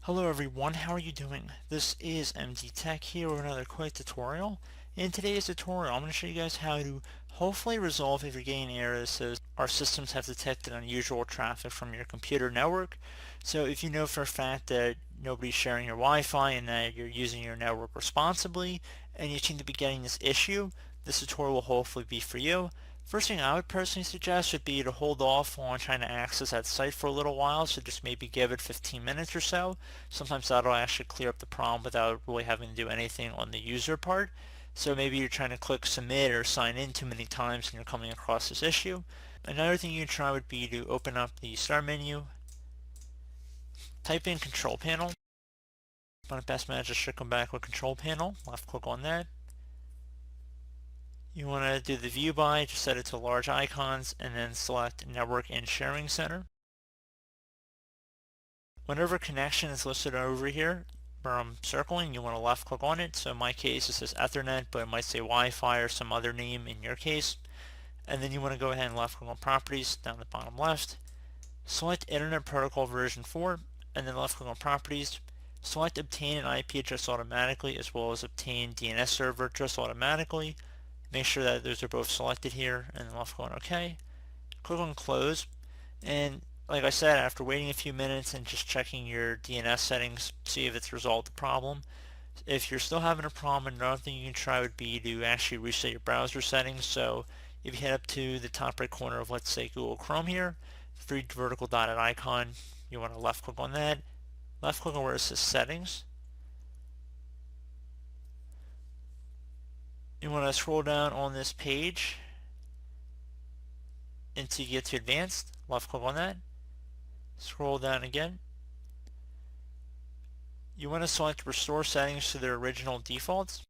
Hello everyone, how are you doing? This is MD Tech here with another quick tutorial. In today's tutorial, I'm going to show you guys how to hopefully resolve if you're getting errors that says our systems have detected unusual traffic from your computer network. So if you know for a fact that nobody's sharing your Wi-Fi and that you're using your network responsibly and you seem to be getting this issue, this tutorial will hopefully be for you. First thing I would personally suggest would be to hold off on trying to access that site for a little while, so just maybe give it 15 minutes or so. Sometimes that'll actually clear up the problem without really having to do anything on the user part. So maybe you're trying to click submit or sign in too many times and you're coming across this issue. Another thing you can try would be to open up the start menu, type in control panel. On best match, just should come back with control panel. Left click on that. You want to do the view by, just set it to large icons, and then select Network and Sharing Center. Whenever connection is listed over here, where I'm circling, you want to left click on it. So in my case, it says Ethernet, but it might say Wi-Fi or some other name in your case. And then you want to go ahead and left click on Properties down the bottom left. Select Internet Protocol version 4, and then left click on Properties. Select Obtain an IP address automatically, as well as Obtain DNS server address automatically. Make sure that those are both selected here, and then left click on OK. Click on Close, and like I said, after waiting a few minutes and just checking your DNS settings, see if it's resolved the problem. If you're still having a problem, another thing you can try would be to actually reset your browser settings. So if you head up to the top right corner of, let's say, Google Chrome here, three vertical dotted icon, you want to left click on that, left click on where it says Settings. You want to scroll down on this page until you get to Advanced, left click on that, scroll down again. You want to select Restore Settings to their original defaults.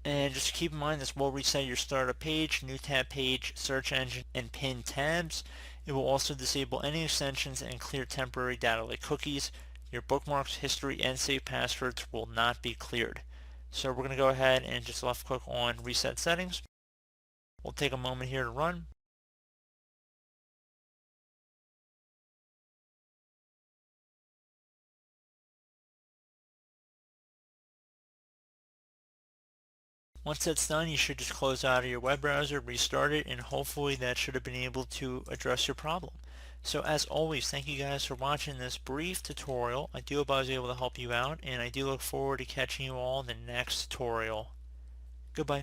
And just keep in mind this will reset your startup page, new tab page, search engine, and pin tabs. It will also disable any extensions and clear temporary data like cookies. Your bookmarks, history, and saved passwords will not be cleared. So we're going to go ahead and just left click on Reset Settings. We'll take a moment here to run. Once that's done, you should just close out of your web browser, restart it, and hopefully that should have been able to address your problem. So as always, thank you guys for watching this brief tutorial. I do hope I was able to help you out, and I do look forward to catching you all in the next tutorial. Goodbye.